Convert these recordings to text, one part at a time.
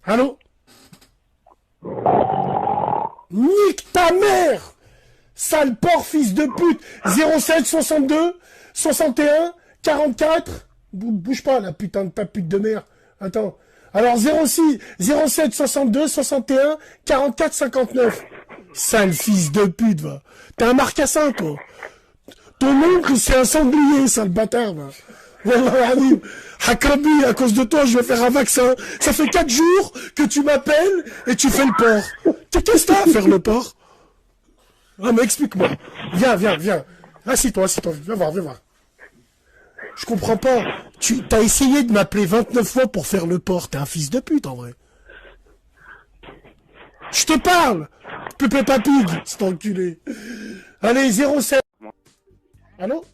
Allô? Nique ta mère! Sale porc, fils de pute! 07 62 61 44. Bouge pas, la putain de ta pute de merde. Attends. Alors 06 07 62 61 44 59. Sale fils de pute, va. T'es un marcassin, toi. Ton oncle, c'est un sanglier, sale bâtard, va. Wallah, Ali. Hakabi, à cause de toi, je vais faire un vaccin. Ça fait 4 jours que tu m'appelles et tu fais le porc. Qu'est-ce que t'as à faire le porc? Ah, mais explique-moi. Viens. Assis-toi. Viens voir. Je comprends pas. Tu t'as essayé de m'appeler 29 fois pour faire le porc. T'es un fils de pute, en vrai. Je te parle. Pépé Papig, cet enculé. Allez, 07. Allô?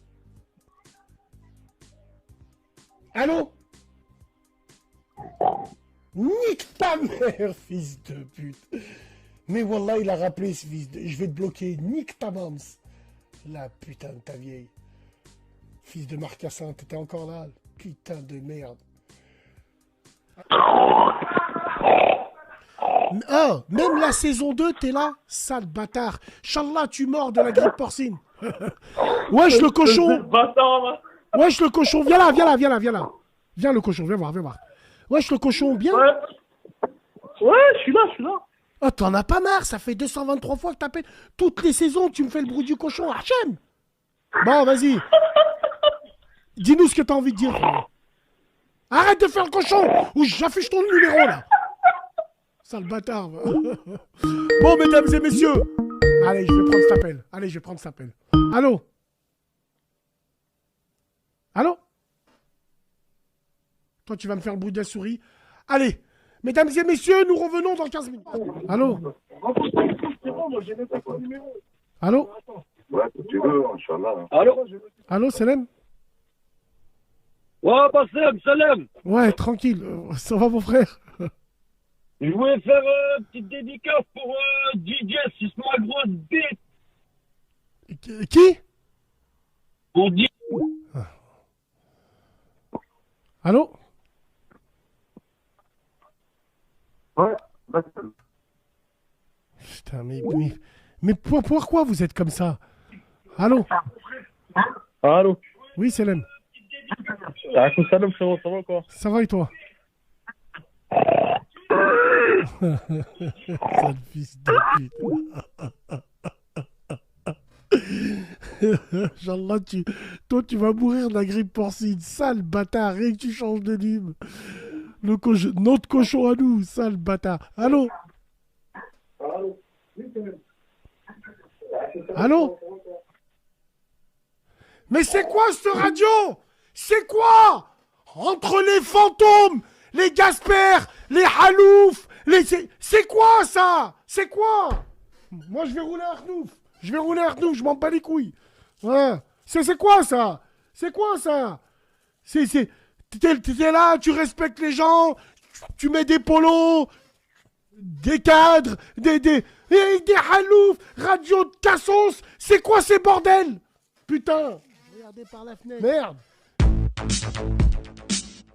Nique ta mère, fils de pute. Mais wallah, il a rappelé ce fils de... Je vais te bloquer. Nique ta mams. La putain de ta vieille. Fils de Marcassin, t'étais encore là. Putain de merde. Oh, même la saison 2, t'es là? Sale bâtard. Inch'Allah, tu mords de la grippe porcine. Wesh le cochon. Wesh le cochon, viens là. Viens le cochon, viens voir. Wesh le cochon, bien? Ouais, je suis là. Oh, t'en as pas marre, ça fait 223 fois que t'appelles. Toutes les saisons, tu me fais le bruit du cochon, Hachem. Bon, vas-y. Dis-nous ce que t'as envie de dire. Arrête de faire le cochon ou j'affiche ton numéro, là. Sale bâtard. Bon, mesdames et messieurs. Allez, je vais prendre cet appel. Allô? Toi, tu vas me faire le bruit de la souris. Allez, mesdames et messieurs, nous revenons dans 15 minutes. Allô? Ouais, si tu veux, Inch'Allah. Allô, Salem? Ouais, Salem. Ouais, tranquille. Ça va, mon frère? Je voulais faire une petite dédicace pour DJ, si c'est ma grosse bite. Qui? Pour DJ. Allô? Ouais, Putain, mais pourquoi vous êtes comme ça? Allô? Oui, Salem. Salam, frérot, ça va quoi? Ça va et toi? Sale fils de pute. Inch'Allah, toi, tu vas mourir de la grippe porcine. Sale bâtard, rien que tu changes de nîmes. Notre cochon à nous, sale bâtard. Allô? Mais c'est quoi cette radio? C'est quoi? Entre les fantômes, les Gasper, les Halouf, c'est quoi ça? C'est quoi? Moi je vais rouler un Arnouf. Je m'en bats les couilles. Ouais. C'est quoi ça? T'es là, tu respectes les gens, tu mets des polos, des cadres, des Halouf, radio de cassos. C'est quoi ces bordels? Putain. Regardez par la fenêtre. Merde.